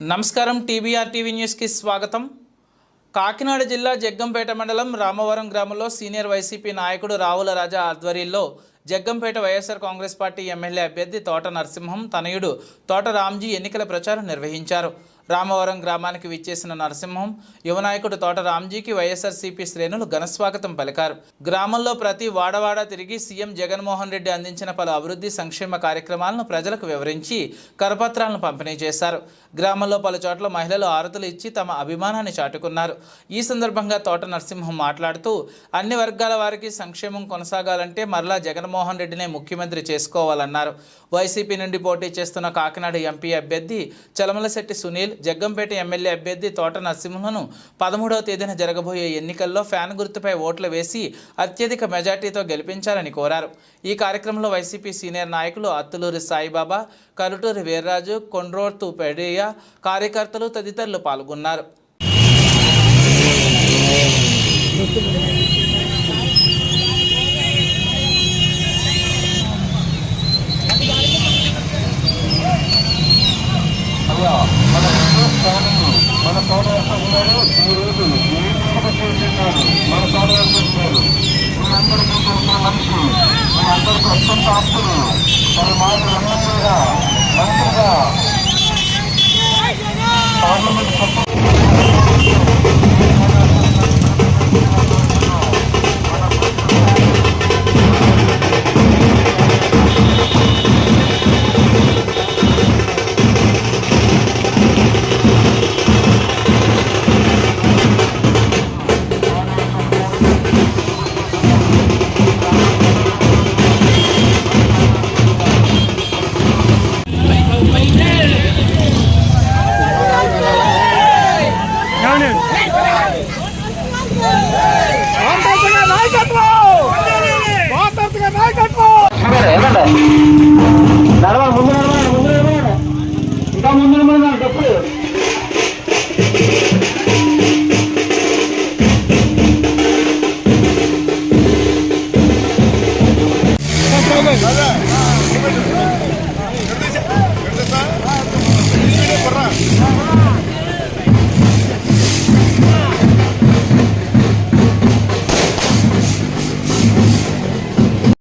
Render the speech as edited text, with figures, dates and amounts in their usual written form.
నమస్కారం TBR TV న్యూస్కి స్వాగతం. కాకినాడ జిల్లా జగ్గంపేట మండలం రామవరం గ్రామంలో సీనియర్ వైసీపీ నాయకుడు రావుల రాజా ఆధ్వర్యంలో జగ్గంపేట వైఎస్ఆర్ కాంగ్రెస్ పార్టీ ఎమ్మెల్యే అభ్యర్థి తోట నరసింహం తనయుడు తోట రామ్జీ ఎన్నికల ప్రచారం నిర్వహించారు. రామవరం గ్రామానికి విచ్చేసిన నరసింహం యువనాయకుడు తోట రామ్జీకి వైఎస్ఆర్సీపీ శ్రేణులు ఘనస్వాగతం పలికారు. గ్రామంలో ప్రతి వాడవాడ తిరిగి సీఎం జగన్మోహన్ రెడ్డి అందించిన పలు అభివృద్ధి సంక్షేమ కార్యక్రమాలను ప్రజలకు వివరించి కరపత్రాలను పంపిణీ చేశారు. గ్రామంలో పలు చోట్ల మహిళలు ఆరతులు ఇచ్చి తమ అభిమానాన్ని చాటుకున్నారు. ఈ సందర్భంగా తోట నరసింహం మాట్లాడుతూ అన్ని వర్గాల వారికి సంక్షేమం కొనసాగాలంటే మరలా జగన్మోహన్ రెడ్డినే ముఖ్యమంత్రి చేసుకోవాలన్నారు. వైసీపీ నుండి పోటీ చేస్తున్న కాకినాడ ఎంపీ అభ్యర్థి చలమలశెట్టి సునీల్, జగ్గంపేట ఎమ్మెల్యే అభ్యర్థి తోట నరసింహంను 13వ తేదీన జరగబోయే ఎన్నికల్లో ఫ్యాన్ గుర్తుపై ఓట్లు వేసి అత్యధిక మెజార్టీతో గెలిపించాలని కోరారు. ఈ కార్యక్రమంలో వైసీపీ సీనియర్ నాయకులు అత్తులూరి సాయిబాబా, కరుటూరి వీర్రాజు, కొండ్రోతు పెడియ కార్యకర్తలు తదితరులు పాల్గొన్నారు. మన తోటవేస్తున్నారు ఈరోజు చేస్తున్నారు. మన తోటవేస్తున్నారు మీరందరికీ తెలిసిన మనిషి, మీ అందరికీ అత్యంత ఆప్తులు, మన మాటలు మంత్రిగా